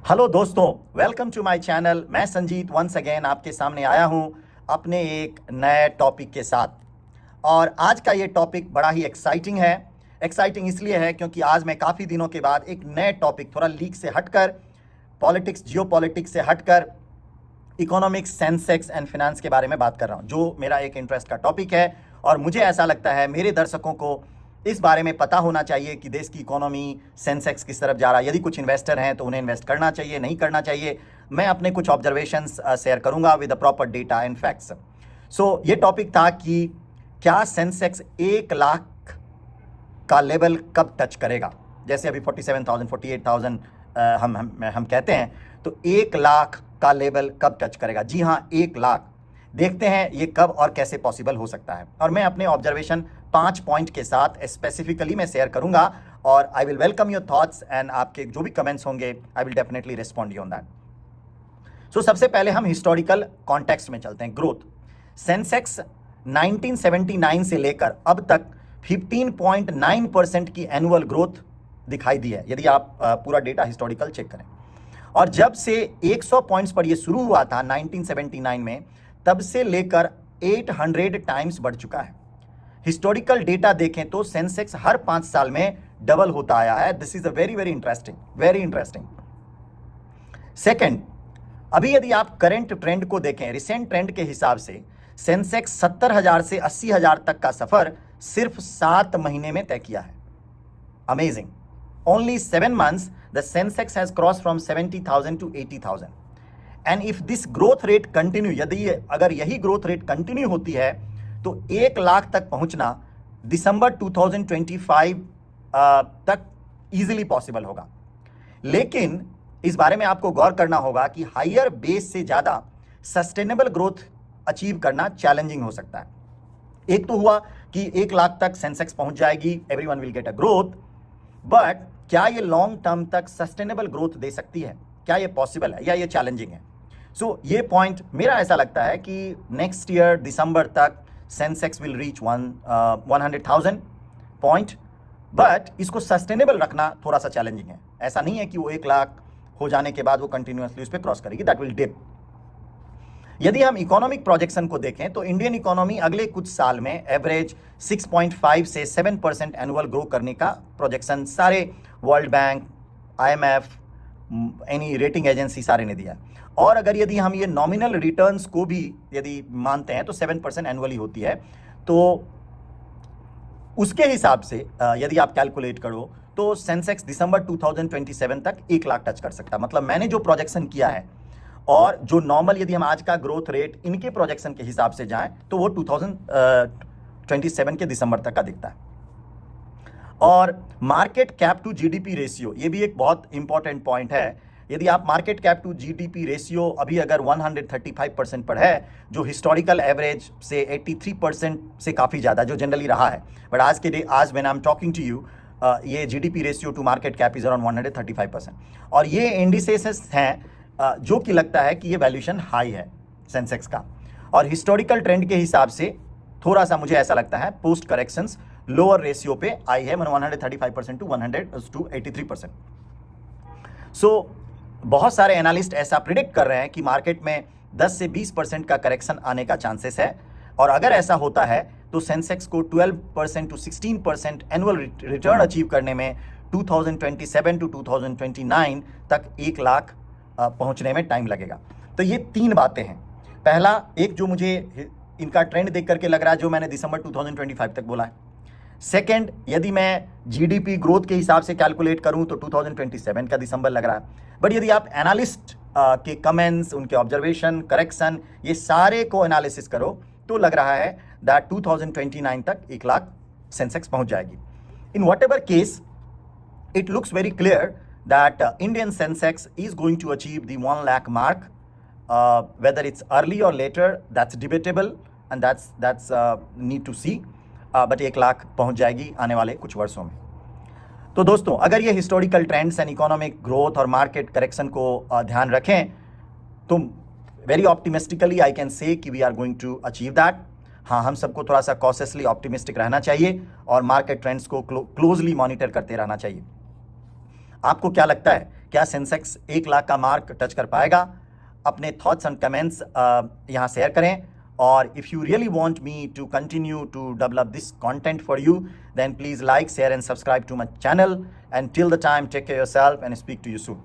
Hello दोस्तों, welcome to my channel. मैं Sanjeet once again आपके सामने आया हूं अपने एक नए टॉपिक के साथ। और आज का ये टॉपिक बड़ा ही एक्साइटिंग है। एक्साइटिंग इसलिए है क्योंकि आज मैं काफ़ी दिनों के बाद एक नए टॉपिक, थोड़ा लीक से हटकर, पॉलिटिक्स, जियो पॉलिटिक्स से हटकर इकोनॉमिक्स, सेंसेक्स एंड फिनेंस के बारे में बात कर रहा हूँ, जो मेरा एक इंटरेस्ट का टॉपिक है। और मुझे ऐसा लगता है मेरे दर्शकों को इस बारे में पता होना चाहिए कि देश की इकोनॉमी, सेंसेक्स किस तरफ जा रहा है। यदि कुछ इन्वेस्टर हैं तो उन्हें इन्वेस्ट करना चाहिए, नहीं करना चाहिए। मैं अपने कुछ ऑब्जर्वेशंस शेयर करूंगा with the proper data and facts. So ये टॉपिक था कि क्या सेंसेक्स 1 लाख का लेवल कब टच करेगा। जैसे अभी 47,000, 48,000 हम कहते हैं, तो 1 लाख का लेवल कब टच करेगा। जी हाँ, 1 लाख। देखते हैं ये कब और कैसे पॉसिबल हो सकता है। और मैं अपने ऑब्जर्वेशन 5 पॉइंट के साथ स्पेसिफिकली मैं शेयर करूंगा और I will welcome your thoughts and आपके जो भी कमेंट्स होंगे I will definitely respond you on that. So सबसे पहले हम हिस्टोरिकल कॉन्टेक्स्ट में चलते हैं। ग्रोथ, सेंसेक्स 1979 से लेकर अब तक 15.9% की एनुअल ग्रोथ दिखाई दी है, यदि आप पूरा डेटा हिस्टोरिकल चेक करें। और जब से 100 पॉइंट्स पर ये शुरू हुआ था 1979 में, तब से लेकर 800 टाइम्स बढ़ चुका है। हिस्टोरिकल डेटा देखें तो सेंसेक्स हर 5 साल में डबल होता आया है। This is a very very interesting, very interesting. Second, अभी यदि आप करंट ट्रेंड को देखें, रिसेंट ट्रेंड के हिसाब से सेंसेक्स 70,000 से 80,000 तक का सफर सिर्फ 7 महीने में तय किया है। Amazing. Only 7 months the Sensex has crossed from 70,000 to 80,000. And if this growth rate continue, यदि अगर यही ग्रोथ रेट कंटिन्यू होती है तो 1 लाख तक पहुंचना दिसंबर 2025 तक इजीली पॉसिबल होगा। लेकिन इस बारे में आपको गौर करना होगा कि हायर बेस से ज्यादा सस्टेनेबल ग्रोथ अचीव करना चैलेंजिंग हो सकता है। एक तो हुआ कि 1 लाख तक सेंसेक्स पहुंच जाएगी, everyone will get a growth, but क्या ये लॉन्ग टर्म तक सस्टेनेबल ग्रोथ दे सकती है? क्या ये पॉसिबल है या ये चैलेंजिंग है? सो ये पॉइंट मेरा ऐसा लगता है कि नेक्स्ट ईयर दिसंबर तक Sensex will reach 100,000 point, but इसको सस्टेनेबल रखना थोड़ा सा चैलेंजिंग है। ऐसा नहीं है कि वो 1 लाख हो जाने के बाद वो कंटिन्यूअसली उस पर क्रॉस करेगी, दैट विल डिप। यदि हम इकोनॉमिक प्रोजेक्शन को देखें तो इंडियन इकोनॉमी अगले कुछ साल में एवरेज 6.5 से 7% एनुअल ग्रो करने का प्रोजेक्शन सारे world bank, IMF, any rating agency सारे ने दिया है। और अगर यदि हम ये नॉमिनल रिटर्न्स को भी यदि मानते हैं तो 7% एनुअली होती है। तो उसके हिसाब से यदि आप कैलकुलेट करो तो सेंसेक्स दिसंबर 2027 तक 1 लाख टच कर सकता है। मतलब मैंने जो प्रोजेक्शन किया है और जो नॉर्मल, यदि हम आज का ग्रोथ रेट इनके प्रोजेक्शन के हिसाब से जाएं तो वो 2027 के दिसंबर तक का दिखता है। और market cap to GDP ratio, ये भी एक बहुत इंपॉर्टेंट पॉइंट है। यदि आप market cap to GDP ratio अभी अगर 135% पर है, जो हिस्टोरिकल एवरेज से 83% से काफ़ी ज़्यादा, जो जनरली रहा है, बट आज के डे, आज when I am talking to you, ये GDP ratio to market cap is around 135%। और ये इंडिसेस हैं जो कि लगता है कि ये वैल्यूएशन हाई है सेंसेक्स का। और हिस्टोरिकल ट्रेंड के हिसाब से थोड़ा सा मुझे ऐसा लगता है पोस्ट करेक्शंस लोअर रेशियो पे आई है, 135% टू 83%। सो बहुत सारे एनालिस्ट ऐसा प्रिडिक्ट कर रहे हैं कि मार्केट में 10 से 20% का करेक्शन आने का चांसेस है। और अगर ऐसा होता है तो सेंसेक्स को 12% टू 16% एनुअल रिटर्न अचीव करने में 2027 टू 2029 तक 1 लाख पहुंचने में टाइम लगेगा। तो ये 3 बातें हैं। पहला, एक जो मुझे इनका ट्रेंड देख करके लग रहा है, जो मैंने दिसंबर 2025 तक बोला है। सेकेंड, यदि मैं जीडीपी ग्रोथ के हिसाब से कैलकुलेट करूं तो 2027 का दिसंबर लग रहा है। बट यदि आप एनालिस्ट के कमेंट्स, उनके ऑब्जर्वेशन, करेक्शन, ये सारे को एनालिसिस करो तो लग रहा है दैट 2029 तक 1 लाख सेंसेक्स पहुंच जाएगी। In what ever case, it looks very clear that Indian Sensex is going to achieve the 1 lakh mark. Whether it's early or later, that's debatable and that's need to see. But 1 lakh पहुंच जाएगी आने वाले कुछ वर्षों में। तो दोस्तों, अगर ये historical trends and economic growth और मार्केट करेक्शन को ध्यान रखें तो very optimistically I can say that we are going to achieve that. हाँ, हम सबको थोड़ा सा कॉशियसली ऑप्टिमिस्टिक रहना चाहिए और मार्केट ट्रेंड्स को क्लोजली मॉनिटर करते रहना चाहिए। आपको क्या लगता है क्या सेंसेक्स 1 लाख का मार्क टच कर पाएगा? अपने थॉट्स एंड कमेंट्स यहाँ शेयर करें। और if you really want me to continue to develop this content for you, then please like, share and subscribe to my channel. And till the time, take care of yourself and speak to you soon.